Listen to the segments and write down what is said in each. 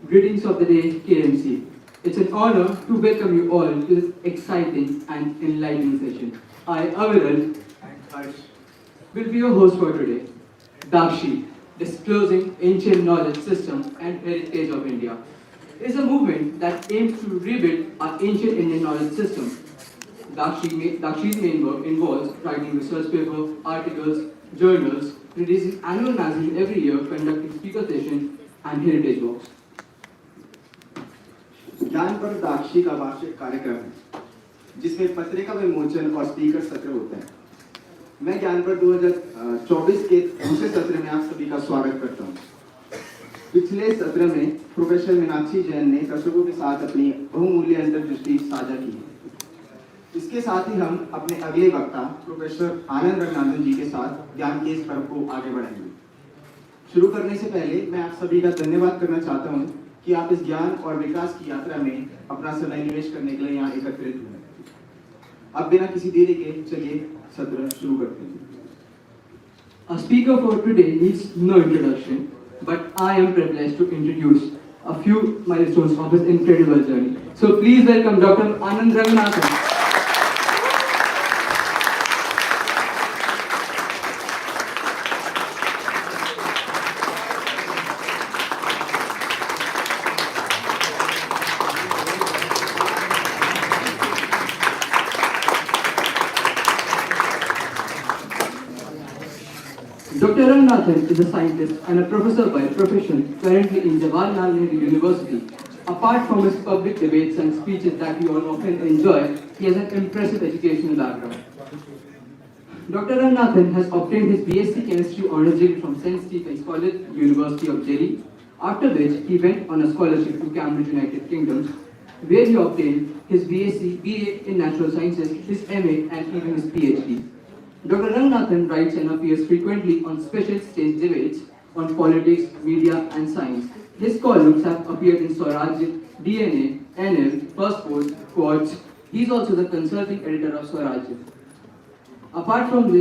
Greetings of the day, KMC. It's an honor to welcome you all to this exciting and enlightening session. I, Aviral, and Harsh will be your host for today. Dakshi, Disclosing Ancient Knowledge System and Heritage of India, is a movement that aims to rebuild our ancient Indian knowledge system. Dakshi's main work involves writing research papers, articles, journals, releasing annual magazine every year, conducting speaker sessions, and heritage walks. ज्ञान पर दाक्षी का वार्षिक कार्यक्रम है जिसमें पत्रिका विमोचन और स्पीकर सत्र होते हैं। मैं ज्ञान पर 2024 के दूसरे सत्र में आप सभी का स्वागत करता हूं। पिछले सत्र में प्रोफेसर मीनाक्षी जैन ने दर्शकों के साथ अपनी बहुमूल्य अंतर्दृष्टि साझा की है। इसके साथ ही हम अपने अगले वक्ता प्रोफेसर आनंद रंगनाथन जी के साथ ज्ञान के इस पर्व को आगे बढ़ाएंगे। शुरू करने से पहले मैं आप सभी का धन्यवाद करना चाहता हूं कि आप इस ज्ञान और विकास की यात्रा में अपना समय निवेश करने के लिए यहाँ एकत्रित हुए। अब बिना किसी देरी के चलिए सत्र शुरू करते हैं। Our speaker for today needs no introduction, but I am privileged to introduce a few milestones of his incredible journey. So please welcome Dr. Anand Ranganathan. Dr. Ranganathan is a scientist and a professor by profession currently in Jawaharlal Nehru University. Apart from his public debates and speeches that we all often enjoy, he has an impressive educational background. Dr. Ranganathan has obtained his BSc Chemistry Honours degree from St. Stephen's College, University of Delhi, after which he went on a scholarship to Cambridge, United Kingdom, where he obtained his BSc, BA in Natural Sciences, his MA and even his PhD. Dr. Ranganathan writes and appears frequently on special stage debates on politics, media and science. His columns have appeared in Swaraj, DNA, NL, First Post, Quartz. He is also the consulting editor of Swaraj. Apart from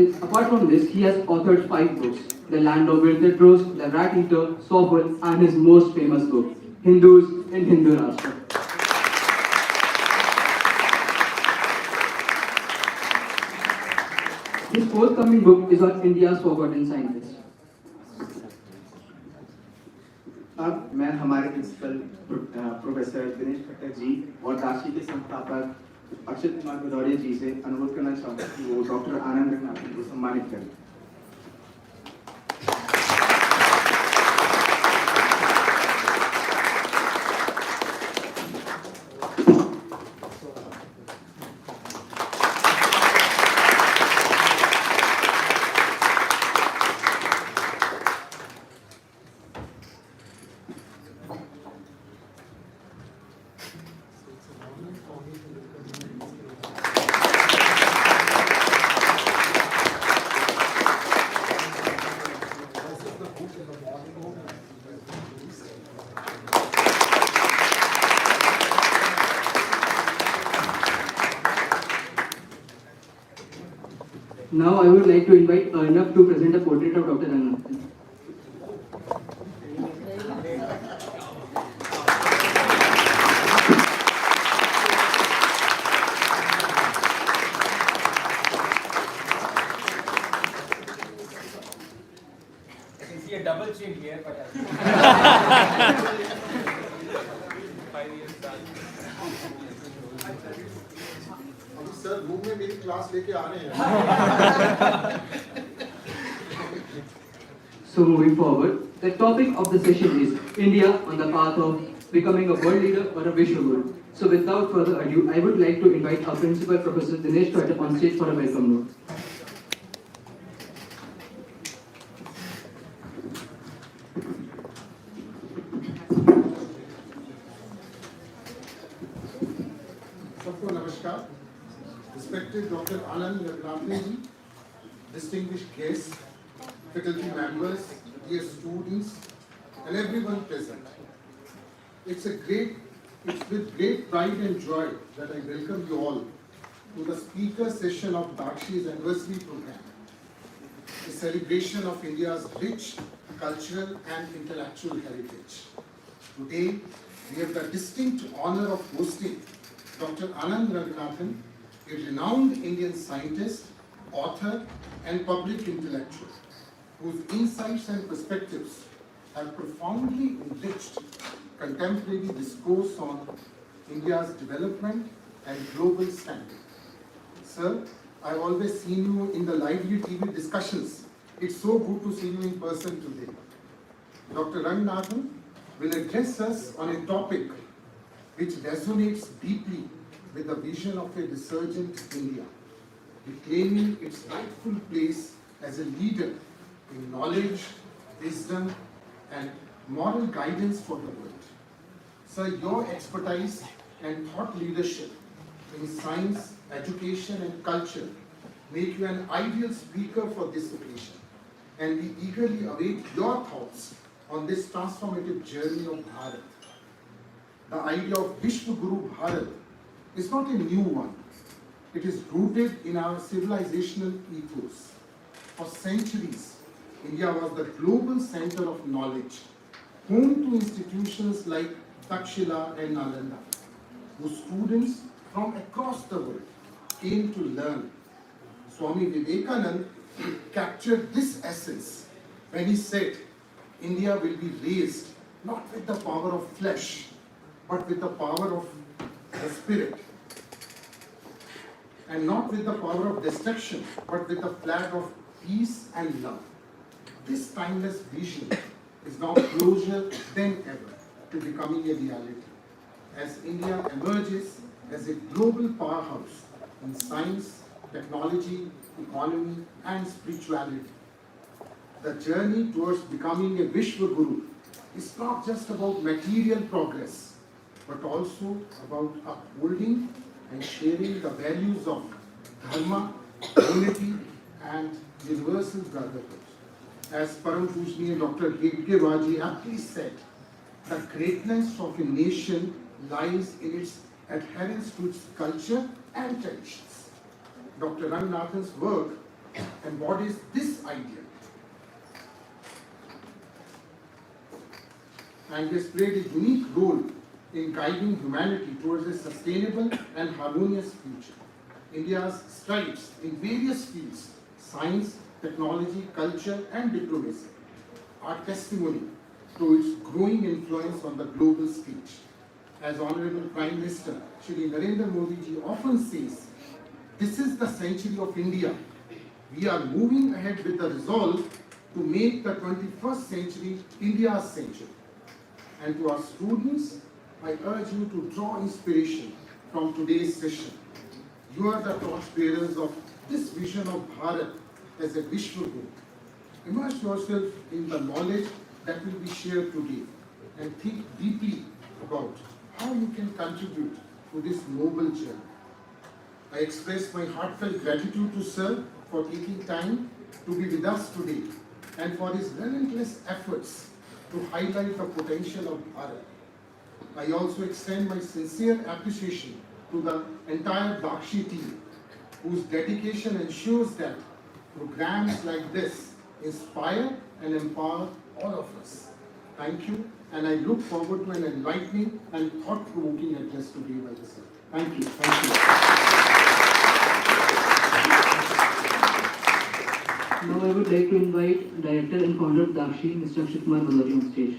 this, he has authored 5 books: The Land of Wilted Rose, The Rat Eater, Sobol, and his most famous book, Hindus in Hindu Rashtra. His forthcoming book is on India's forgotten scientists. अब मैं हमारे principal professor Dinesh Khattar जी और दाक्षी के संस्थापक अक्षत कुमार भदौरिया जी से अनुरोध करना चाहूँगा कि वो डॉक्टर आनंद रंगनाथन को सम्मानित करें। Now I would like to invite Arnab to present a portrait of Dr. Ranganathan. I can see a double chin here, but 5 years back. Sir room में मेरी क्लास लेके आ रहे हैं। So moving forward, the topic of the session is India on the path of becoming a world leader or a Vishwa Guru. So without further ado, I would like to invite our principal Professor Dinesh Twaiter on stage for a welcome note. सबको नमस्कार। Respected Dr. Anand Ranganathan, distinguished guests, faculty members, dear students, and everyone present. It's with great pride and joy that I welcome you all to the speaker session of Dakshi's anniversary program, a celebration of India's rich cultural and intellectual heritage. Today, we have the distinct honor of hosting Dr. Anand Ranganathan, a renowned Indian scientist, author, and public intellectual, whose insights and perspectives have profoundly enriched contemporary discourse on India's development and global standing. Sir, I've always seen you in the lively TV discussions. It's so good to see you in person today. Dr. Ranganathan will address us on a topic which resonates deeply with the vision of a resurgent India, reclaiming its rightful place as a leader in knowledge, wisdom, and moral guidance for the world. Sir, your expertise and thought leadership in science, education, and culture make you an ideal speaker for this occasion, and we eagerly await your thoughts on this transformative journey of Bharat. The idea of Vishwa Guru Bharat is not a new one. It is rooted in our civilizational ethos. For centuries, India was the global center of knowledge, home to institutions like Dakshi and Anand, whose students from across the world came to learn. Swami Vivekananda captured this essence when he said, India will be raised not with the power of flesh, but with the power of the spirit. And not with the power of destruction, but with the flag of peace and love. This timeless vision is now closer than ever to becoming a reality, as India emerges as a global powerhouse in science, technology, economy, and spirituality. The journey towards becoming a Vishwa Guru is not just about material progress, but also about upholding and sharing the values of dharma, unity, and universal brotherhood. As Param Pujniya Dr. Gedgewaji aptly said, the greatness of a nation lies in its adherence to its culture and traditions. Dr. Ranganathan's work embodies this idea and has played a unique role in guiding humanity towards a sustainable and harmonious future. India's strides in various fields, science, technology, culture, and diplomacy, are testimony to its growing influence on the global stage. As Honorable Prime Minister Shri Narendra Modi ji often says, this is the century of India. We are moving ahead with the resolve to make the 21st century India's century. And to our students, I urge you to draw inspiration from today's session. You are the torchbearers of this vision of Bharat as a Vishwa Guru. Immerse yourself in the knowledge that will be shared today and think deeply about how you can contribute to this noble journey. I express my heartfelt gratitude to Sir for taking time to be with us today and for his relentless efforts to highlight the potential of Bharat. I also extend my sincere appreciation to the entire Dakshi team, whose dedication ensures that programs like this inspire and empower all of us. Thank you, and I look forward to an enlightening and thought-provoking address today by the Sir. Thank you. Thank you. Now I would like to invite Director and Founder of Dakshi, Mr. Akshay Kumar Bhaduri on stage.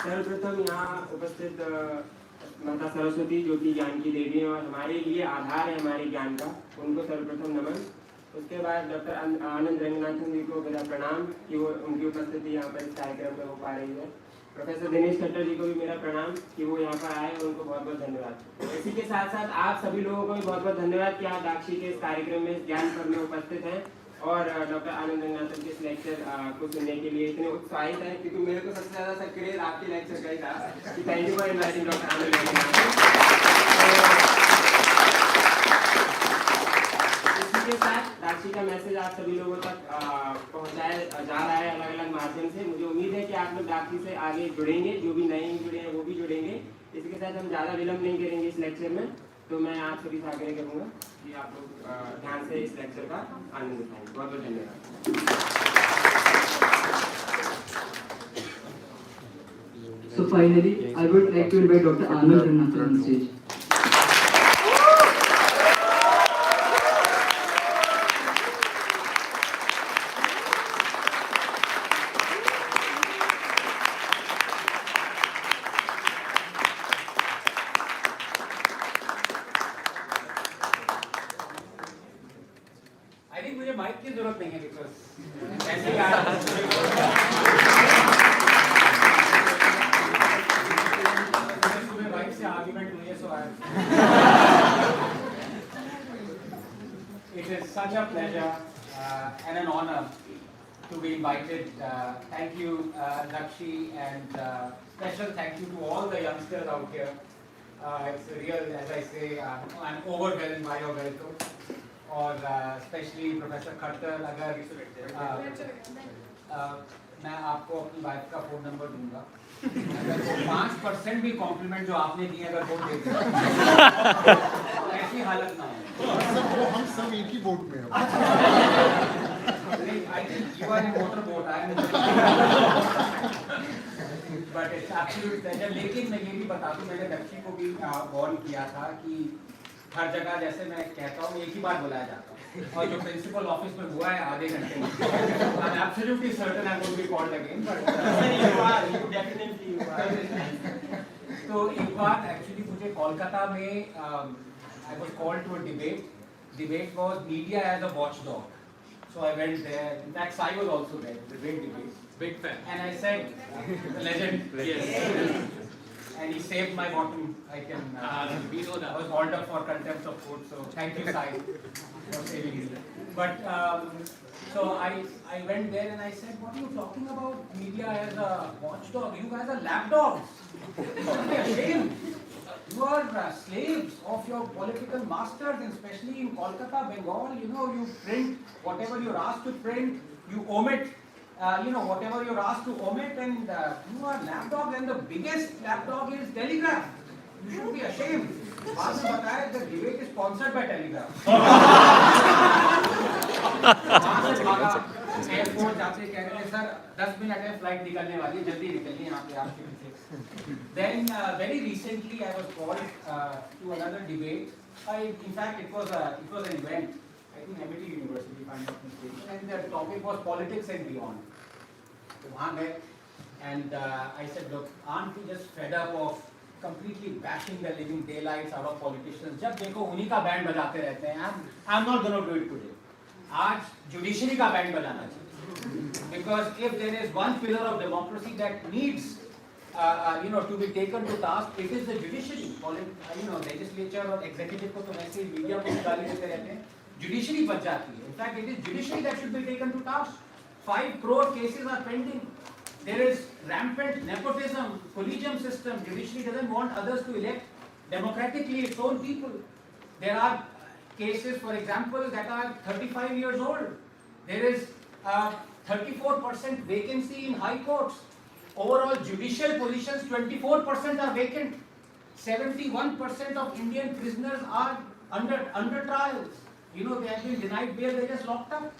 सर्वप्रथम यहाँ उपस्थित माता सरस्वती जो कि ज्ञान की देवी हैं और हमारे लिए आधार है हमारे ज्ञान का, उनको सर्वप्रथम नमन। उसके बाद डॉक्टर आनंद रंगनाथन जी को मेरा प्रणाम कि वो उनकी उपस्थिति यहाँ पर इस कार्यक्रम में हो पा रही है। प्रोफेसर दिनेश खट्टर जी को भी मेरा प्रणाम कि वो यहाँ पर आए और उनको बहुत बहुत धन्यवाद। इसी के साथ साथ आप सभी लोगों को भी बहुत बहुत धन्यवाद कि आप दाक्षी के इस कार्यक्रम में ज्ञान पर्व में उपस्थित हैं और डॉक्टर आनंद रंगनाथन के इस लेक्चर को सुनने के लिए इतने उत्साहित हैं, क्योंकि मेरे को सबसे ज़्यादा क्रेज आपके लेक्चर का ही था कि thank you for inviting doctor Anand Ranganathan. इसी के साथ दाक्षी का मैसेज आप सभी लोगों तक पहुँचाया जा रहा है अलग अलग माध्यम से। मुझे उम्मीद है कि आप लोग दाक्षी से आगे जुड़ेंगे, जो भी नए जुड़े हैं वो भी जुड़ेंगे। इसी के साथ हम ज़्यादा विलम्ब नहीं करेंगे इस लेक्चर में, तो मैं आप सभी से आग्रह करूँगा कि आप लोग ध्यान से इस लेक्चर का आनंद उठाएं। बहुत बहुत धन्यवाद। So finally, I would like to invite Dr. Anand Ranganathan on stage. I think मुझे माइक की जरूरत नहीं है because ऐसे ही आ रहा है। सुबह बाइक से आर्गुमेंट हुई है so it is such a pleasure and an honor to be invited. Thank you, Dakshi, and special thank you to all the youngsters out here. It's real, as I say, I'm overwhelmed by your welcome. और specially professor Khattar, अगर मैं आपको अपनी wife का phone number दूंगा, अगर वो 5% भी कॉम्प्लीमेंट जो आपने दिए अगर वो दे दें, ऐसी हालत ना हो। हम सब एक ही बोट में हैं। I think you are a motorboat, I am but it's absolute pleasure. लेकिन मैं ये भी बता दूं, मैंने दक्षी को भी वार्न किया था कि हर जगह जैसे मैं कहता हूँ एक ही बार बुलाया जाता है और जो प्रिंसिपल ऑफिस में हुआ है आधे घंटे में I'm absolutely certain I won't be called again but you definitely are. तो एक बार एक्चुअली मुझे कोलकाता में I was called to a debate was media as a watchdog, so I went there. In fact Sai was also there, the great debate, big fan, and I said the legend, yes. And he saved my bottom. I can. We know that. I was called up for contempt of court, so thank you, Sai, for saving me. But so I went there and I said, "What are you talking about? Media as a watchdog? You guys are lapdogs. Don't be ashamed. You are slaves of your political masters, and especially in Kolkata, Bengal. You know, you print whatever you're asked to print. You omit." Whatever you're asked to omit, and you are lapdog, and the biggest lapdog is Telegraph. You should be ashamed. बाद में बताया the debate is sponsored by Telegraph. वहाँ से भागा, airport जाते कह रहे हैं सर 10 मिनट है फ्लाइट निकलने वाली है, जल्दी निकलिए यहाँ पे आपके पीछे. Then very recently I was called to another debate. In fact it was an event. I think MIT University, if I'm not mistaken, and the topic was politics and beyond. So वहाँ गए, and I said, look, aren't we just fed up of completely bashing the living daylights out of politicians? जब देखो उन्हीं का band बजाते रहते हैं. I'm not going to do it today. आज जुडिशरी का बैंड बजाना चाहिए. Because if there is one pillar of democracy that needs to be taken to task, it is the judiciary. Legislature और executive को तो वैसे ही मीडिया को गाली देते रहते हैं. Judiciary बच जाती है. In fact, it is judiciary that should be taken to task. 5 crore cases are pending. There is rampant nepotism, collegium system. Judiciary doesn't want others to elect democratically its own people. There are cases, for example, that are 35 years old. There is 34% vacancy in high courts. Overall judicial positions, 24% are vacant. 71% of Indian prisoners are under trials. They have been denied bail, they just locked up.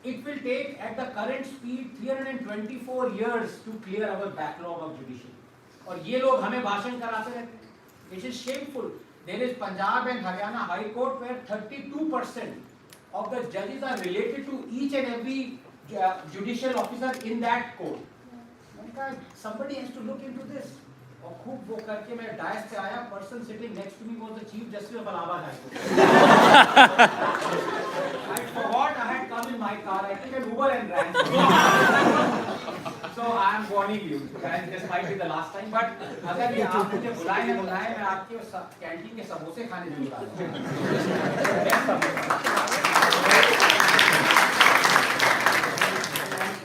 It will take, at the current speed, 324 years to clear our backlog of judiciary. और ये लोग हमें भाषण कराते रहते हैं. This is shameful. There is Punjab and Haryana High Court where 32% of the judges are related to each and every judicial officer in that court. Somebody has to look into this. और खूब वो करके मैं DISE पे आया. Person sitting next to me was the Chief Justice of Allahabad High Court. I forgot I had come in my car. I took an Uber and ran. So I am warning you, guys. This might be the last time. But अगर ये आप मुझे बुलाए ना बुलाए, मैं आपके canteen के समोसे खाने जरूर आता हूँ.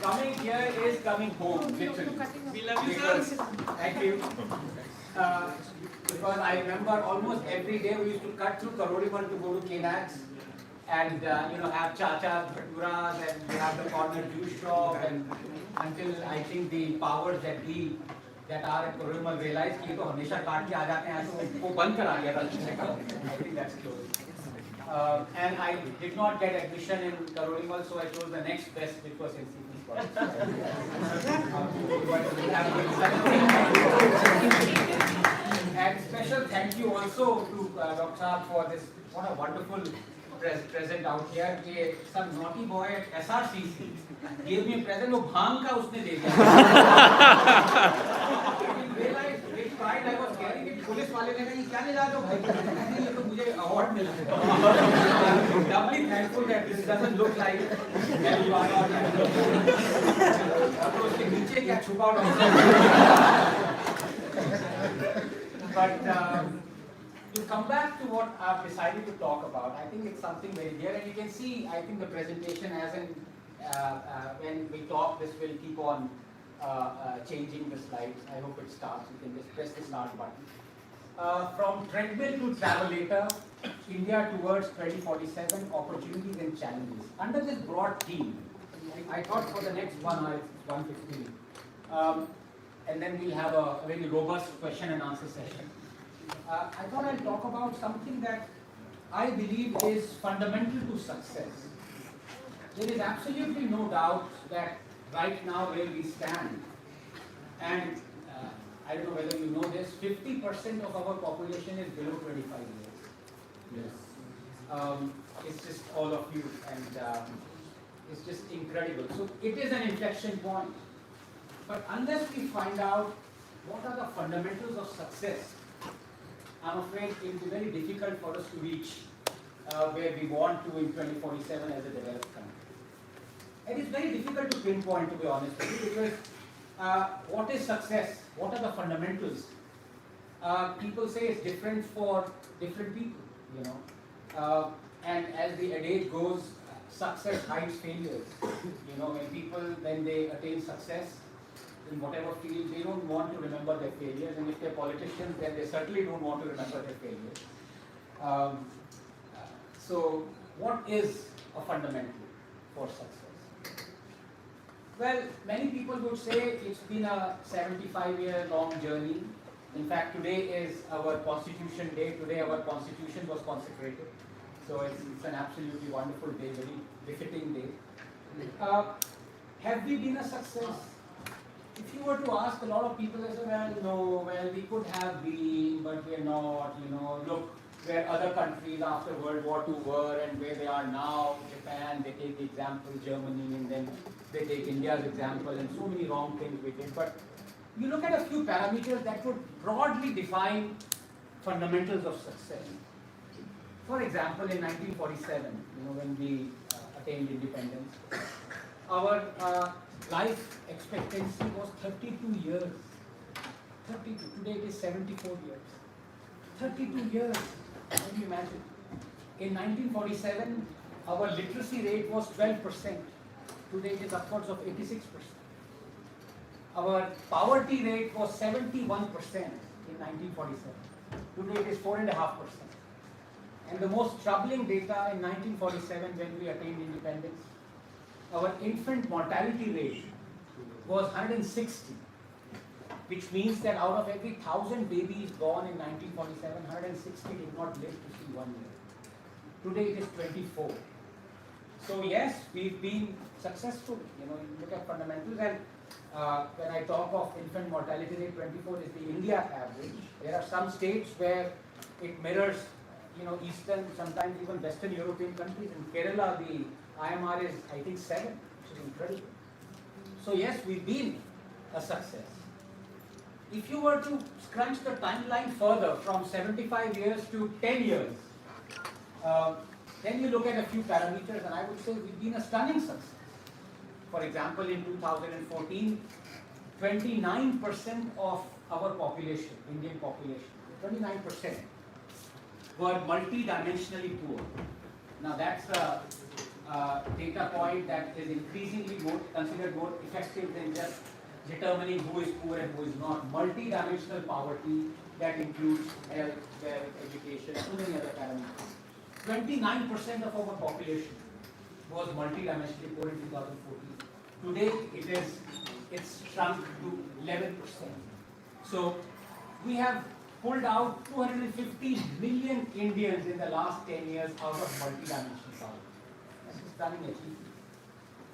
Coming here is coming home, literally. We love you, sir. Thank you. Because I remember almost every day we used to cut through Karodimal to go to K-Nax and have chachas, bhaturas, and we have the corner juice shop, and until I think the powers that be that are at Karodimal realized कि ये तो हमेशा काट के आ जाते हैं, तो वो बंद करा दिया था. I think that's closed. And I did not get admission in Karodimal, so I chose the next best, which was in Sydney. And special thank you also to Dr. Saab for this, what a wonderful present out here. कि some naughty boy at SRCC gave me a present, वो भांग का उसने दे दिया. Realized which pride I was carrying it. Police वाले ने कहा ये क्या ले जा रहे हो भाई? नहीं ये तो मुझे award मिला है. Doubly thankful that this doesn't look like that you are not. और तो उसके नीचे क्या छुपा हुआ है? But to come back to what I've decided to talk about, I think it's something very dear, and you can see, I think the presentation as in when we talk, this will keep on changing the slides. I hope it starts. You can just press the start button. From Treadmill to Travelator, India towards 2047, opportunities and challenges. Under this broad theme, I thought for the next 1 hour, it's 1:15. And then we'll have a very robust question and answer session. I thought I'll talk about something that I believe is fundamental to success. There is absolutely no doubt that right now where we stand, and I don't know whether you know this, 50% of our population is below 25 years. Yes. It's just all of you, and it's just incredible. So it is an inflection point. But unless we find out what are the fundamentals of success, I'm afraid it will be very difficult for us to reach where we want to in 2047 as a developed country. It is very difficult to pinpoint, to be honest with you, because what is success? What are the fundamentals? People say it's different for different people, you know. And as the adage goes, success hides failures. You know, when people, when they attain success, in whatever field, they don't want to remember their failures, and if they're politicians, then they certainly don't want to remember their failures. So, what is a fundamental for success? Well, many people would say it's been a 75-year-long journey. In fact, today is our Constitution Day. Today our Constitution was consecrated. So it's an absolutely wonderful day, very befitting day. Have we been a success? If you were to ask a lot of people, they say, well, no, well, we could have been, but we're not, you know, look where other countries after World War II were and where they are now, Japan, they take the example, Germany, and then they take India's example, and so many wrong things we did. But you look at a few parameters that would broadly define fundamentals of success. For example, in 1947, you know, when we attained independence, our life expectancy was 32 years. 32. Today it is 74 years. 32 years. Can you imagine? In 1947, our literacy rate was 12%. Today it is upwards of 86%. Our poverty rate was 71% in 1947. Today it is 4.5%. And the most troubling data in 1947, when we attained independence, our infant mortality rate was 160, which means that out of every 1,000 babies born in 1947, 160 did not live to see 1 year. Today it is 24. So yes, we've been successful. You know, you look at fundamentals, and when I talk of infant mortality rate, 24 is the India average. There are some states where it mirrors, you know, Eastern, sometimes even Western European countries. In Kerala, the IMR is, I think, 7, which is incredible. So yes, we've been a success. If you were to scrunch the timeline further from 75 years to 10 years, then you look at a few parameters, and I would say we've been a stunning success. For example, in 2014, 29% of our population, Indian population, 29% were multi-dimensionally poor. Now that's a data point that is increasingly considered more effective than just determining who is poor and who is not. Multi-dimensional poverty that includes health, wealth, education, so many other parameters. 29% of our population was multi-dimensionally poor in 2014. Today it's shrunk to 11%. So we have pulled out 250 million Indians in the last 10 years out of multi-dimensional poverty. That's a stunning achievement.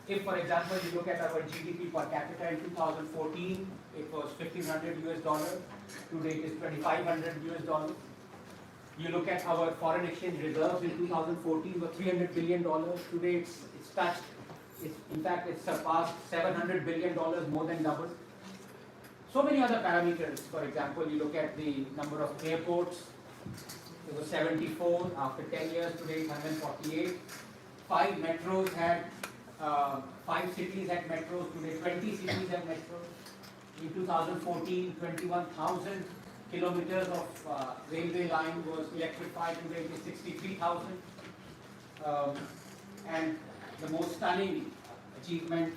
If, for example, you look at our GDP per capita in 2014, it was $1,500 US. Today it is $2,500 US. You look at our foreign exchange reserves in 2014 were $300 billion. Today it's touched. In fact, it's surpassed $700 billion, more than double. So many other parameters. For example, you look at the number of airports. It was 74 after 10 years. Today it's 148. 5 metros had 5 cities had metros. Today 20 cities have metros. In 2014, 21,000 kilometers of railway line was electrified. Today it is 63,000. And the most stunning achievement,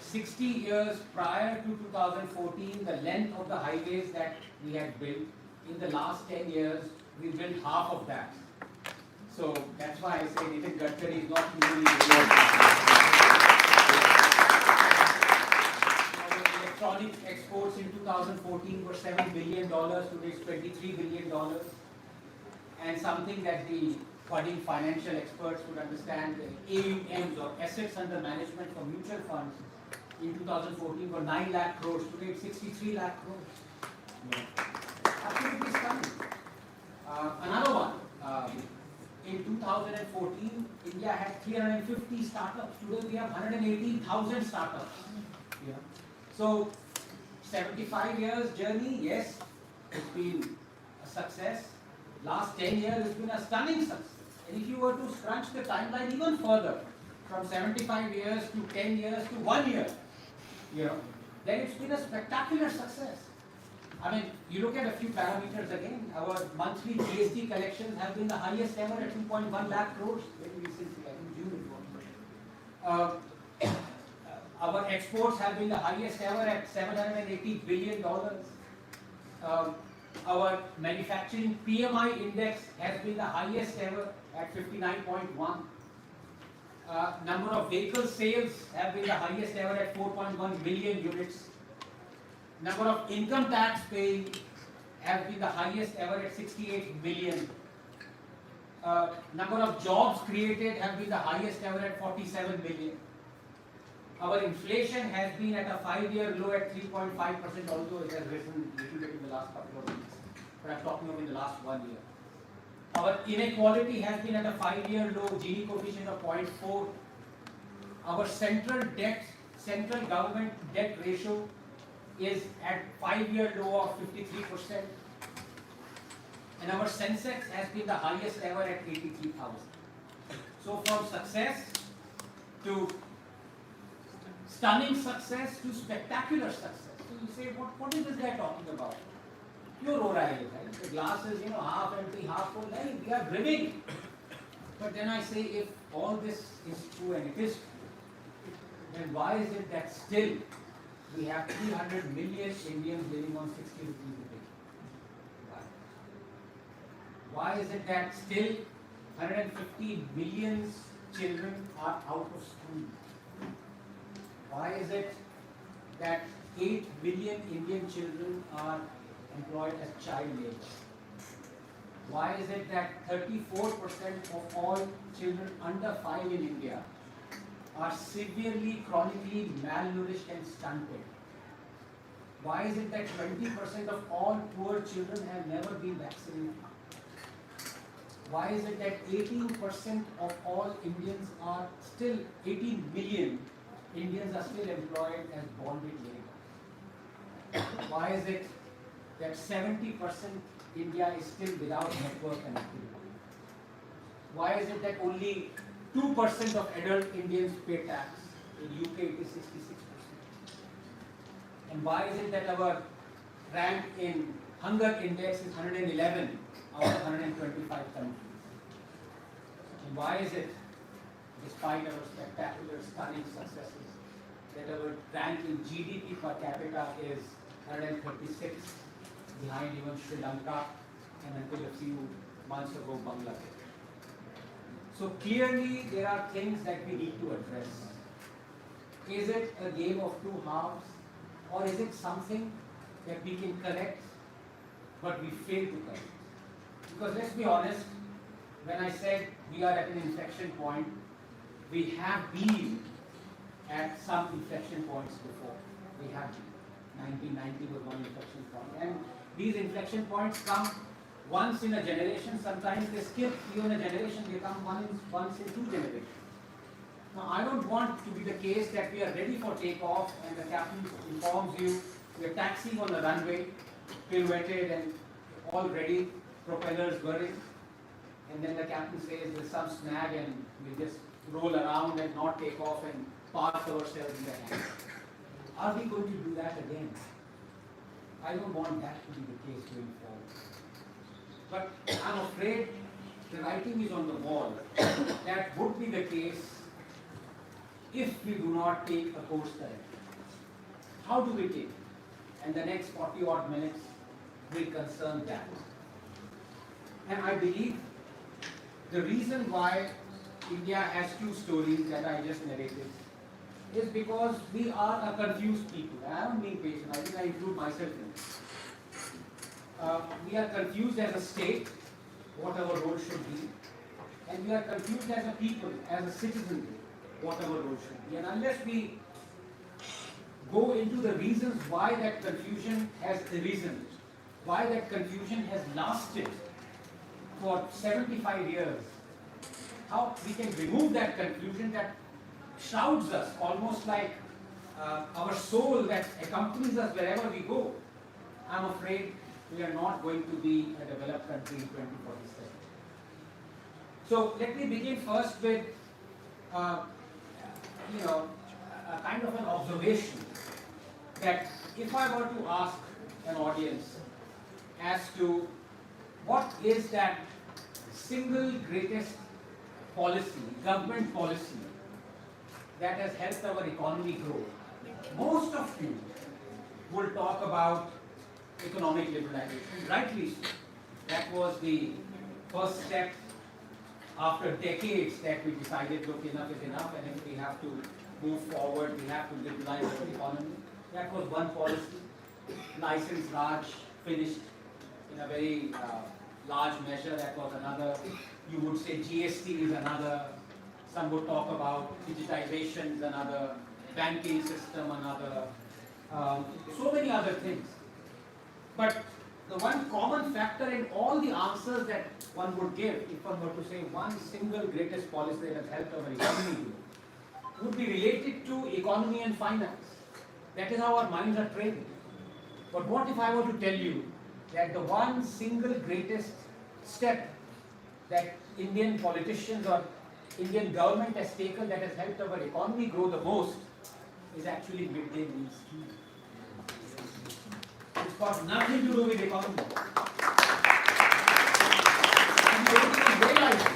60 years prior to 2014, the length of the highways that we had built, in the last 10 years, we built half of that. So that's why I say Nitin Gadkari is not really Our electronic exports in 2014 were $7 billion, today it's $23 billion. And something that the budding financial experts would understand, the AUMs or assets under management for mutual funds in 2014 were 9 lakh crores, today it's 63 lakh crores. Absolutely stunning. Another one, in 2014, India had 350 startups. Today we have 118,000 startups. Yeah. So, 75 years journey, yes, it's been a success. Last 10 years, it's been a stunning success. And if you were to scrunch the timeline even further, from 75 years to 10 years to 1 year, then it's been a spectacular success. I mean, you look at a few parameters again. Our monthly GST collections have been the highest ever at 2.1 lakh crores. Very recently, I think June it was. Our exports have been the highest ever at $780 billion. Our manufacturing PMI index has been the highest ever at 59.1. Number of vehicle sales have been the highest ever at 4.1 million units. Number of income tax paying have been the highest ever at 68 million. Number of jobs created have been the highest ever at 47 million. Our inflation has been at a 5-year low at 3.5%, although it has risen a little bit in the last couple of weeks. But I'm talking about in the last 1 year. Our inequality has been at a 5-year low, Gini coefficient of 0.4. Our central government debt ratio is at 5-year low of 53%. And our Sensex has been the highest ever at 83,000. So from success to stunning success to spectacular success. So you say, what is this guy talking about? Pure O'Reilly, right? The glass is, half empty, half full. Hey, we are brimming. But then I say, if all this is true and it is true, then why is it that still we have 300 million Indians living on 60 rupees a day? Why? Why is it that still 150 million children are out of school? Why is it that 8 million Indian children are employed as child labor? Why is it that 34% of all children under 5 in India are severely, chronically malnourished and stunted? Why is it that 20% of all poor children have never been vaccinated? Why is it that 18% of all Indians are still, 18 million Indians are still employed as bonded labor? Why is it that 70% India is still without network connectivity? Why is it that only 2% of adult Indians pay tax? In UK it is 66%. And why is it that our rank in hunger index is 111 out of 125 countries? And why is it, despite our spectacular, stunning successes, that our rank in GDP per capita is 136, behind even Sri Lanka and until a few months ago Bangladesh? So clearly there are things that we need to address. Is it a game of two halves, or is it something that we can correct but we fail to correct? Because let's be honest, when I said we are at an inflection point, we have been at some inflection points before. We have 1990 was one inflection point, and these inflection points come once in a generation. Sometimes they skip even a generation, they come once in 2 generations. Now, I don't want to be the case that we are ready for takeoff and the captain informs you we are taxiing on the runway, pirouetted and all ready, propellers whirring, and then the captain says there's some snag and we just roll around and not take off and park ourselves in the hangar. Are we going to do that again? I don't want that to be the case going forward. But I'm afraid the writing is on the wall. That would be the case if we do not take a course correction. How do we take it? And the next 40 odd minutes will concern that. And I believe the reason why India has 2 stories that I just narrated is because we are a confused people. I am being patient, I think I include myself in it. We are confused as a state, what our role should be, and we are confused as a people, as a citizen, what our role should be. And unless we go into the reasons why that confusion has arisen, why that confusion has lasted for 75 years, how we can remove that confusion that shrouds us, almost like our soul that accompanies us wherever we go, I'm afraid we are not going to be a developed country in 2047. So let me begin first with a kind of an observation that if I were to ask an audience as to what is that single greatest policy, government policy, that has helped our economy grow, most of you will talk about economic liberalization, rightly so. That was the first step after decades that we decided, look, enough is enough, and if we have to move forward, we have to liberalize our economy. That was one policy. License Raj finished in a very large measure. That was another. You would say GST is another. Some would talk about digitization is another. Banking system another. So many other things. But the one common factor in all the answers that one would give, if one were to say one single greatest policy that has helped our economy grow, would be related to economy and finance. That is how our minds are trained. But what if I were to tell you that the one single greatest step that Indian politicians or Indian government has taken that has helped our economy grow the most is actually midday meal scheme. It's got nothing to do with economy. And we don't even realize it.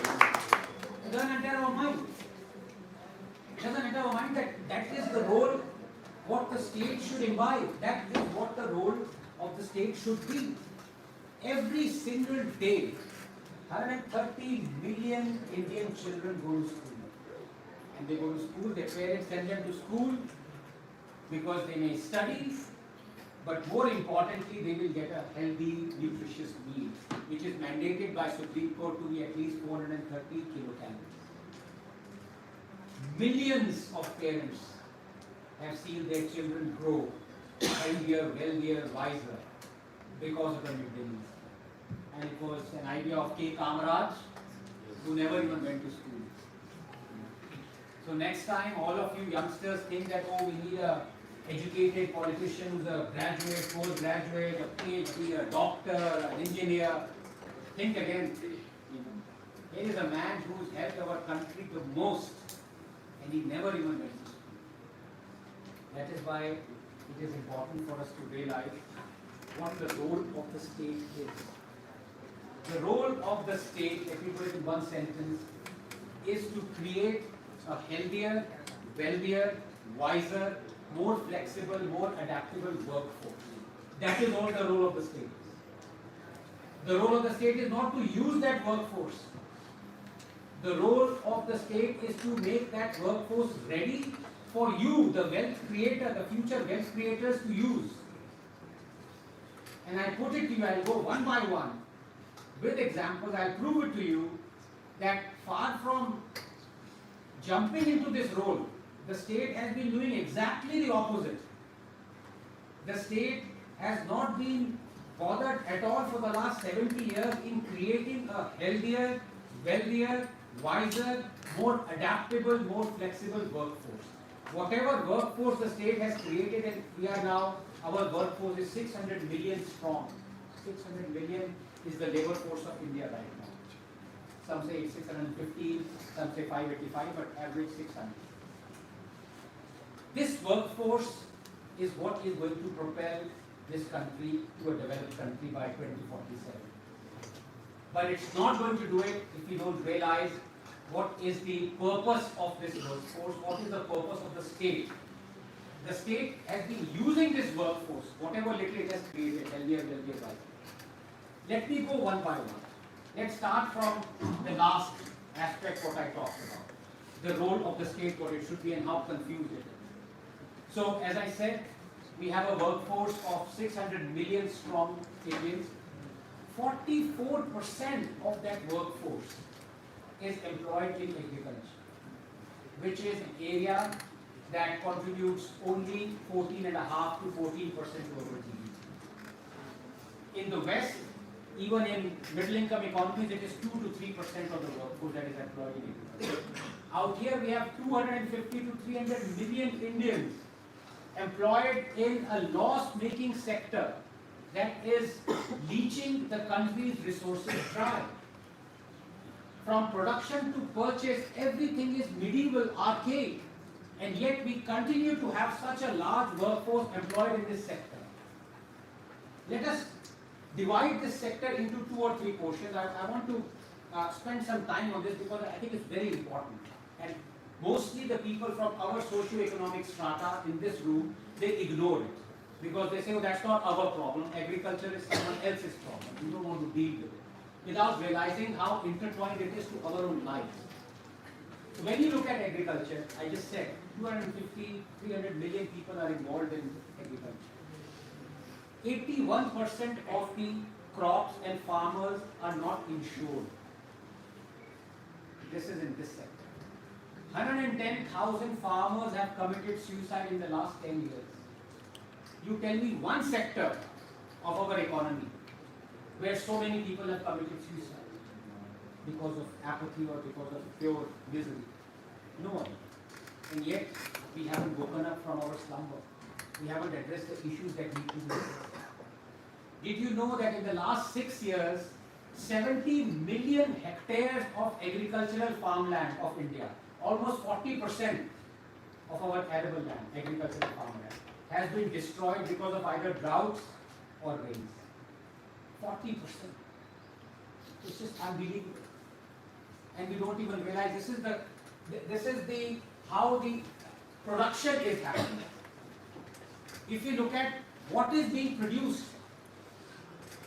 It doesn't enter our mind. It doesn't enter our mind that that is the role what the state should imbibe. That is what the role of the state should be. Every single day, 130 million Indian children go to school. And they go to school, their parents send them to school because they may study, but more importantly, they will get a healthy, nutritious meal, which is mandated by Supreme Court to be at least 430 kilocalories. Millions of parents have seen their children grow healthier, wealthier, wiser because of the midday meal. And it was an idea of K. Kamaraj, who never even went to school. So next time, all of you youngsters think that, oh, we need a educated politician who's a graduate, postgraduate, a PhD, a doctor, an engineer. Think again. Here is a man who's helped our country the most, and he never even went to school. That is why it is important for us to realize what the role of the state is. The role of the state, let me put it in one sentence, is to create a healthier, wealthier, wiser, more flexible, more adaptable workforce. That is all the role of the state is. The role of the state is not to use that workforce. The role of the state is to make that workforce ready for you, the wealth creator, the future wealth creators to use. And I put it to you, I'll go one by one with examples, I'll prove it to you that far from jumping into this role The state has been doing exactly the opposite. The state has not been bothered at all for the last 70 years in creating a healthier, wealthier, wiser, more adaptable, more flexible workforce. Whatever workforce the state has created, and we are now, our workforce is 600 million strong. 600 million is the labor force of India right now. Some say it's 615, some say 585, but average 600. This workforce is what is going to propel this country to a developed country by 2047. But it's not going to do it if we don't realize what is the purpose of this workforce, what is the purpose of the state. The state has been using this workforce, whatever little it has created, healthier, wiser. Let me go one by one. Let's start from the last aspect what I talked about. The role of the state, what it should be and how confused it is. So as I said, we have a workforce of 600 million strong Indians. 44% of that workforce is employed in agriculture, which is an area that contributes only 14.5% to 14% to our GDP. In the West, even in middle income economies, it is 2 to 3% of the workforce that is employed in agriculture. Out here we have 250 to 300 million Indians employed in a loss-making sector that is leaching the country's resources dry. From production to purchase, everything is medieval, archaic, and yet we continue to have such a large workforce employed in this sector. Let us divide this sector into 2 or 3 portions. I want to spend some time on this because I think it's very important. And mostly the people from our socio-economic strata in this room, they ignore it. Because they say, oh, that's not our problem, agriculture is someone else's problem, we don't want to deal with it. Without realizing how intertwined it is to our own lives. So when you look at agriculture, I just said, 250, 300 million people are involved in agriculture. 81% of the crops and farmers are not insured. This is in this sector. 110,000 farmers have committed suicide in the last 10 years. You tell me one sector of our economy where so many people have committed suicide because of apathy or because of pure misery. No one. And yet, we haven't woken up from our slumber. We haven't addressed the issues that need to be addressed. Did you know that in the last 6 years, 70 million hectares of agricultural farmland of India, almost 40% of our arable land, agricultural farmland, has been destroyed because of either droughts or rains. 40%. It's just unbelievable. And we don't even realize this is the how the production is happening. If you look at what is being produced,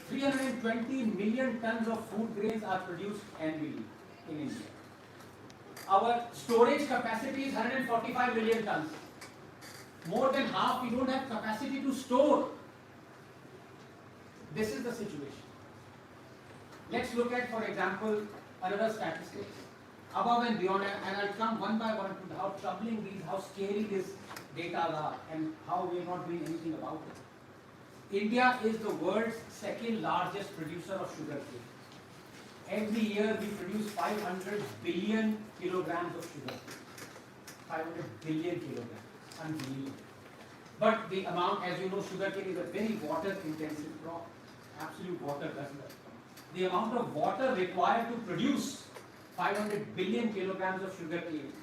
320 million tons of food grains are produced annually in India. Our storage capacity is 145 million tons. More than half we don't have capacity to store. This is the situation. Let's look at, for example, another statistics. Above and beyond, and I'll come one by one to how troubling these, how scary these data are, and how we are not doing anything about it. India is the world's second largest producer of sugarcane. Every year we produce 500 billion kilograms of sugar. 500 billion kilograms. Unbelievable. But the amount, as you know, sugarcane is a very water-intensive crop. Absolute water guzzler. The amount of water required to produce 500 billion kilograms of sugarcane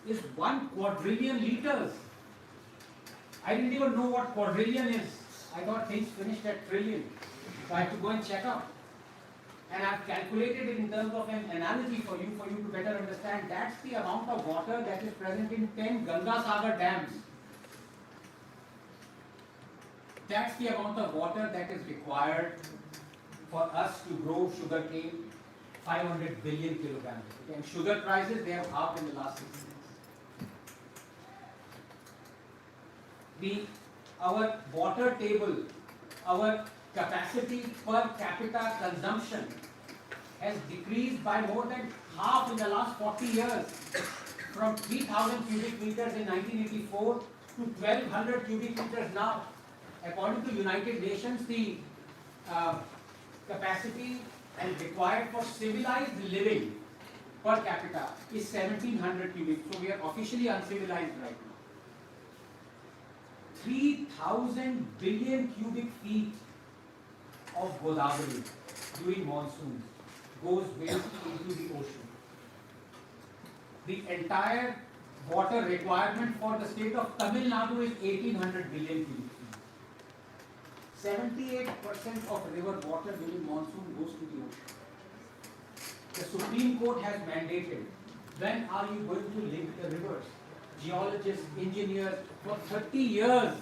is 1 quadrillion liters. I didn't even know what quadrillion is. I thought things finished at trillion. So I had to go and check up. And I've calculated it in terms of an analogy for you to better understand. That's the amount of water that is present in 10 Ganga Sagar dams. That's the amount of water that is required for us to grow sugarcane, 500 billion kilograms. And sugar prices, they have halved in the last 6 months. Our water table, our capacity per capita consumption has decreased by more than half in the last 40 years. from 3,000 cubic meters in 1984 to 1,200 cubic meters now. According to United Nations, the capacity and required for civilized living per capita is 1,700 cubic. So we are officially uncivilized right now. 3,000 billion cubic feet of Godavari during monsoons goes waste into the ocean. The entire water requirement for the state of Tamil Nadu is 1,800 billion cubic feet. 78% of river water during monsoon goes to the ocean. The Supreme Court has mandated, when are you going to link the rivers? Geologists, engineers, for 30 years,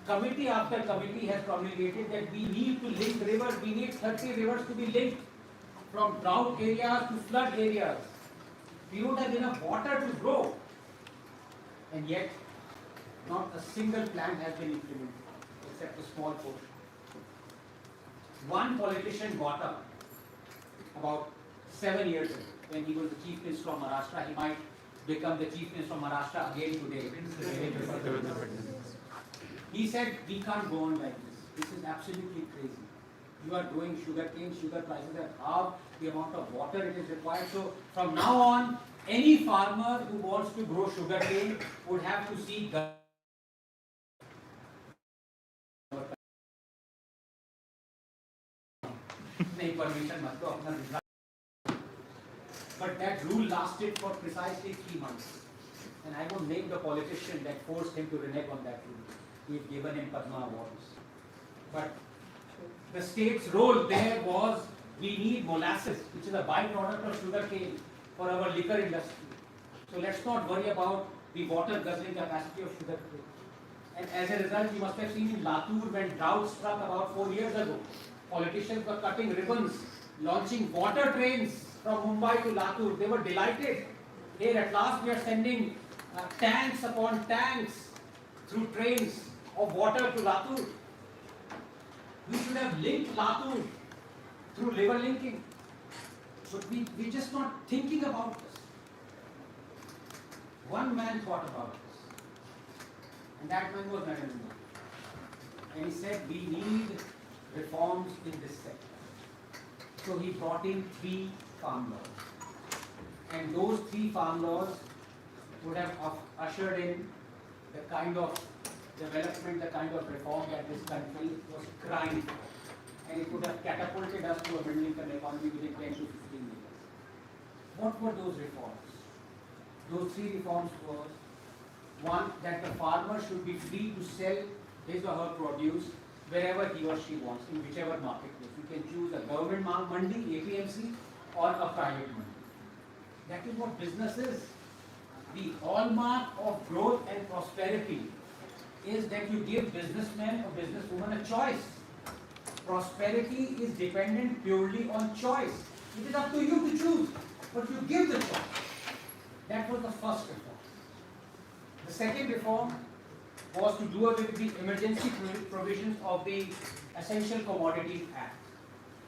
committee after committee has promulgated that we need to link rivers, we need 30 rivers to be linked from drought areas to flood areas. We don't have enough water to grow. And yet, not a single plan has been implemented, except a small portion. One politician got up about 7 years ago, when he was the chief minister of Maharashtra. He might become the chief minister of Maharashtra again today. He said, we can't go on like this. This is absolutely crazy. You are growing sugarcane, sugar prices are half the amount of water it is required. So from now on, any farmer who wants to grow sugarcane would have to seek permission. But that rule lasted for precisely 3 months. And I won't name the politician that forced him to renege on that rule. We've given him Padma awards. But the state's role there was, we need molasses, which is a byproduct of sugarcane, for our liquor industry. So let's not worry about the water guzzling capacity of sugarcane. And as a result, you must have seen in Latur, when drought struck about 4 years ago, politicians were cutting ribbons, launching water trains from Mumbai to Latur. They were delighted. Here at last we are sending tanks upon tanks through trains of water to Latur. We should have linked Latur through river linking. But we're just not thinking about this. One man thought about this. And that man was Narendra Modi. And he said, we need reforms in this sector. So he brought in 3 farm laws. And those 3 farm laws would have ushered in the kind of development, the kind of reform that this country was crying for. And it would have catapulted us to a middle income economy within 10 to 15 years. What were those reforms? Those 3 reforms were, one, that the farmer should be free to sell his or her produce wherever he or she wants, in whichever marketplace. You can choose a government mandi, APMC, or a private mandi. That is what business is. The hallmark of growth and prosperity is that you give businessmen or businesswoman a choice. Prosperity is dependent purely on choice. It is up to you to choose, but you give the choice. That was the first reform. The second reform was to do away with the emergency provisions of the Essential Commodities Act.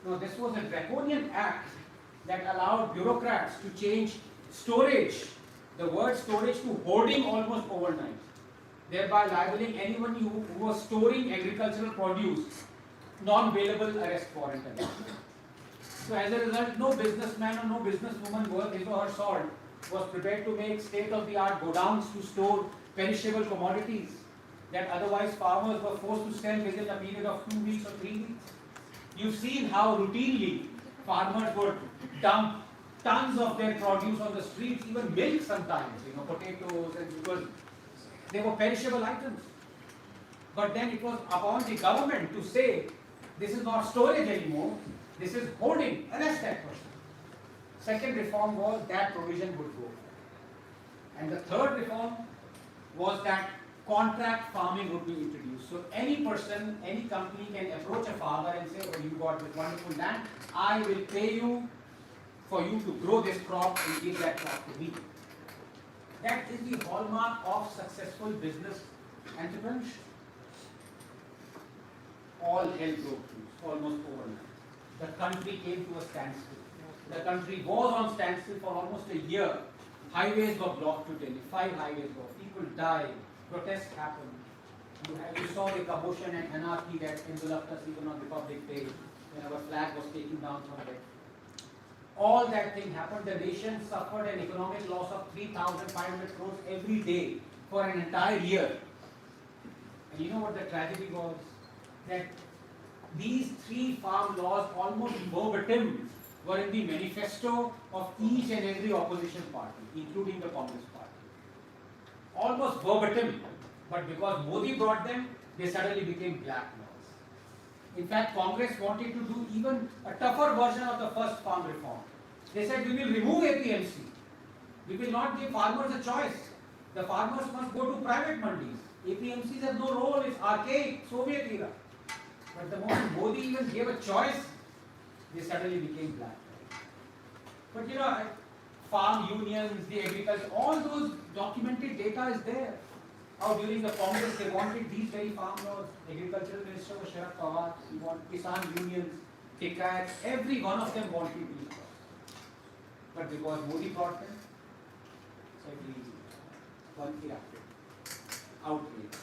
Now, this was a draconian act that allowed bureaucrats to change storage, the word storage, to hoarding almost overnight, thereby libeling anyone who was storing agricultural produce non-bailable arrest warrant. So as a result, no businessman or no businesswoman worth his or her salt was prepared to make state-of-the-art godowns to store perishable commodities that otherwise farmers were forced to sell within a period of 2 weeks or 3 weeks. You've seen how routinely farmers would dump tons of their produce on the streets, even milk sometimes, potatoes, and because they were perishable items. But then it was upon the government to say, this is not storage anymore, this is hoarding, arrest that person. Second reform was that provision would go. And the third reform was that contract farming would be introduced. So any person, any company can approach a farmer and say, oh, you got this wonderful land, I will pay you for you to grow this crop and give that crop to me. That is the hallmark of successful business entrepreneurship. All hell broke loose, almost overnight. The country came to a standstill. The country was on standstill for almost a year Highways were blocked to Delhi. 5 highways were. People died. Protests happened. You saw the commotion and anarchy that enveloped us even on Republic Day when our flag was taken down from there. All that thing happened. The nation suffered an economic loss of 3,500 crores every day for an entire year. And you know what the tragedy was? That these 3 farm laws almost verbatim were in the manifesto of each and every opposition party, including the Congress party. Almost verbatim. But because Modi brought them, they suddenly became black laws. In fact, Congress wanted to do even a tougher version of the first farm reform. They said, we will remove APMC. We will not give farmers a choice. The farmers must go to private mandis. APMCs have no role, it's archaic, Soviet era. But the moment Modi even gave a choice, they suddenly became black. But you know, farm unions, the agriculture, all those documented data is there. How during the Congress they wanted these very farm laws. Agricultural Minister was Sharad Pawar, he wanted Kisan unions, TICAT, every one of them wanted these laws. But because Modi brought them, so one erupted. Outrage.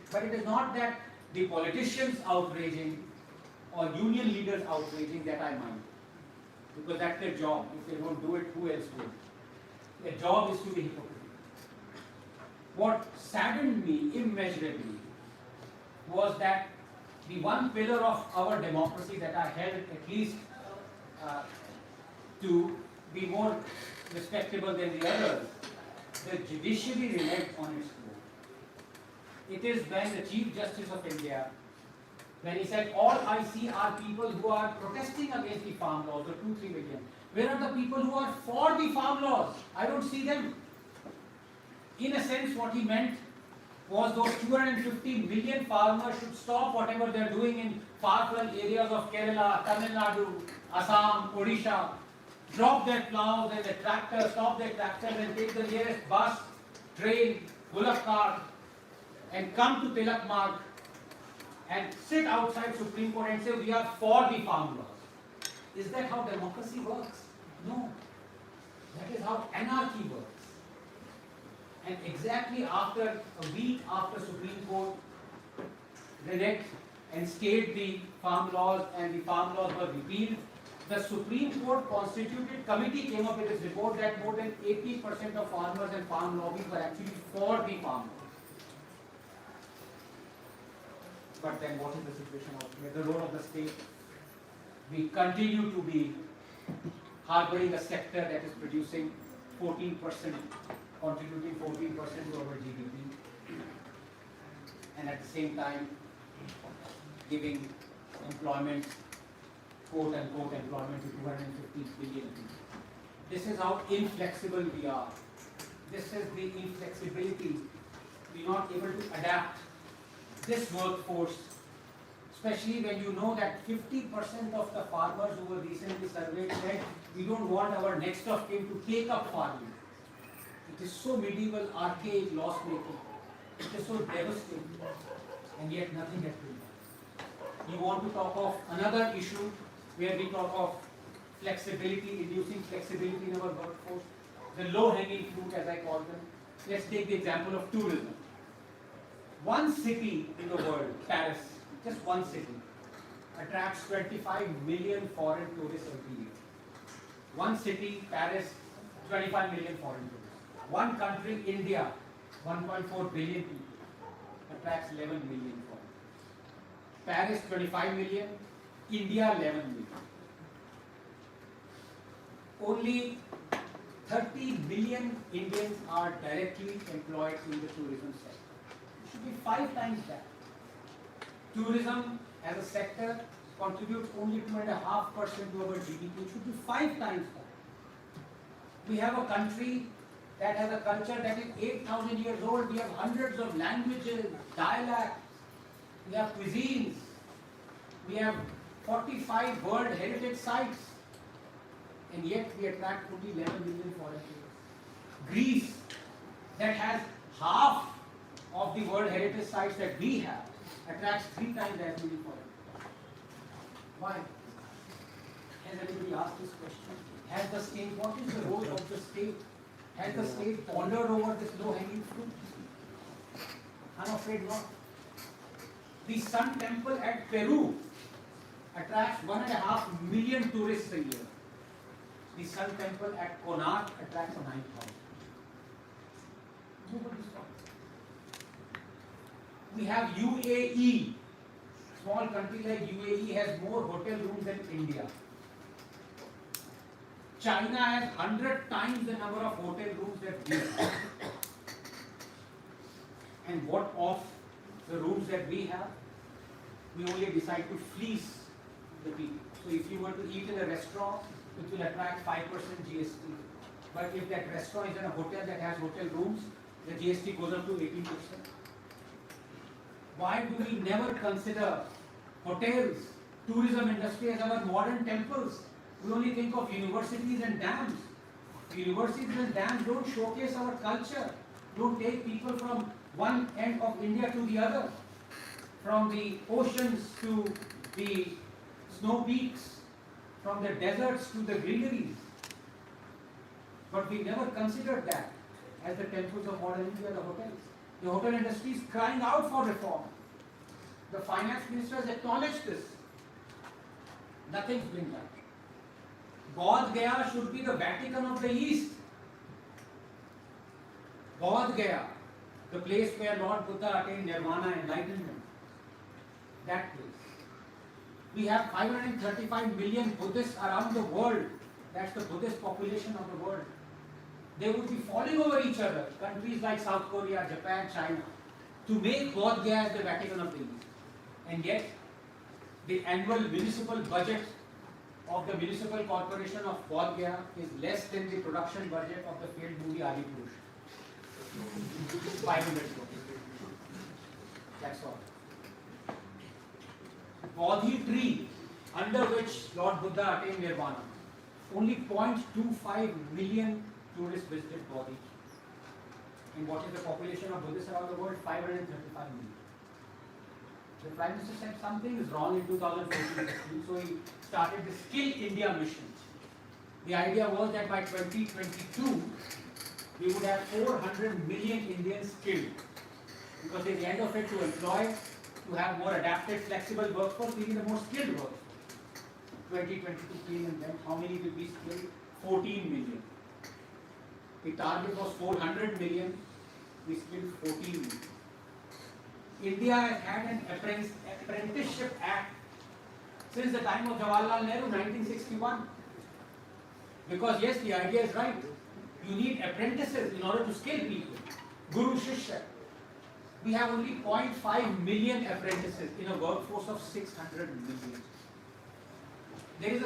But it is not that the politicians outraging or union leaders outraging that I mind. Because that's their job. If they don't do it, who else will? Their job is to be hypocritical. What saddened me immeasurably was that the one pillar of our democracy that I held at least to be more respectable than the others, the judiciary reneged on its own. It is when the Chief Justice of India, when he said, all I see are people who are protesting against the farm laws, the 2-3 million. Where are the people who are for the farm laws? I don't see them. In a sense, what he meant was those 250 million farmers should stop whatever they are doing in far-flung areas of Kerala, Tamil Nadu, Assam, Odisha, drop their plows and their tractors, stop their tractors and take the nearest bus, train, bullock cart and come to Tilak Marg and sit outside Supreme Court and say we are for the farm laws. Is that how democracy works? No. That is how anarchy works. And exactly after a week after Supreme Court reneged and stayed the farm laws and the farm laws were repealed, the Supreme Court constituted committee came up with its report that more than 80% of farmers and farm lobbies were actually for the farm laws. But then what is the situation out here? The role of the state? We continue to be harboring a sector that is producing 14%, contributing 14% to our GDP, and at the same time giving employment, quote unquote employment to 250 billion people. This is how inflexible we are. This is the inflexibility. We are not able to adapt this workforce, especially when you know that 50% of the farmers who were recently surveyed said we don't want our next of kin to take up farming. It is so medieval, archaic, loss-making. It is so devastating, and yet nothing has been done. You want to talk of another issue where we talk of flexibility, inducing flexibility in our workforce, the low-hanging fruit as I call them. Let's take the example of tourism. One city in the world, Paris, just one city, attracts 25 million foreign tourists every year. One city, Paris, 25 million foreign tourists. One country, India, 1.4 billion people, attracts 11 million foreign tourists. Paris, 25 million, India, 11 million. Only 30 million Indians are directly employed in the tourism sector. It should be 5 times that. Tourism as a sector contributes only 2.5% to our GDP. It should be 5 times that. We have a country that has a culture that is 8,000 years old. We have hundreds of languages, dialects. We have cuisines. We have 45 World Heritage Sites. And yet we attract only 11 million foreign tourists. Greece, that has half of the World Heritage Sites that we have, attracts 3 times as many foreign tourists. Why? Has anybody asked this question? Has the state, what is the role of the state Has the state pondered over this low-hanging fruit? I'm afraid not. The Sun Temple at Peru attracts 1.5 million tourists a year. The Sun Temple at Konark attracts 9,000. Nobody's talking. We have UAE. Small country like UAE has more hotel rooms than India. China has 100 times the number of hotel rooms that we have. And what of the rooms that we have? We only decide to fleece the people. So if you were to eat in a restaurant, it will attract 5% GST. But if that restaurant is in a hotel that has hotel rooms, the GST goes up to 18%. Why do we never consider hotels, tourism industry as our modern temples? We only think of universities and dams. Universities and dams don't showcase our culture, don't take people from one end of India to the other, from the oceans to the snow peaks, from the deserts to the greeneries. But we never considered that as the temples of modern India, the hotels. The hotel industry is crying out for reform. The finance minister has acknowledged this. Nothing's been done. Bodh Gaya should be the Vatican of the East. Bodh Gaya, the place where Lord Buddha attained nirvana, enlightenment. That place. We have 535 million Buddhists around the world. That's the Buddhist population of the world. They would be falling over each other, countries like South Korea, Japan, China, to make Bodh Gaya as the Vatican of the East. And yet, the annual municipal budget of the municipal corporation of Bodh Gaya is less than the production budget of the failed movie Adi Purush. 500 crores. That's all. Bodhi tree, under which Lord Buddha attained nirvana, only 0.25 million tourists visited Bodhi. And what is the population of Buddhists around the world? 535 million. The Prime Minister said something is wrong in 2014, so he started the Skill India mission. The idea was that by 2022, we would have 400 million Indians skilled. Because at the end of it, to employ, to have more adapted, flexible workforce, we need a more skilled workforce. 2022 came and then how many did we skill? 14 million. The target was 400 million, we skilled 14 million. India has had an apprenticeship act since the time of Jawaharlal Nehru, 1961. Because yes, the idea is right. You need apprentices in order to skill people. Guru Shishya. We have only 0.5 million apprentices in a workforce of 600 million. There is a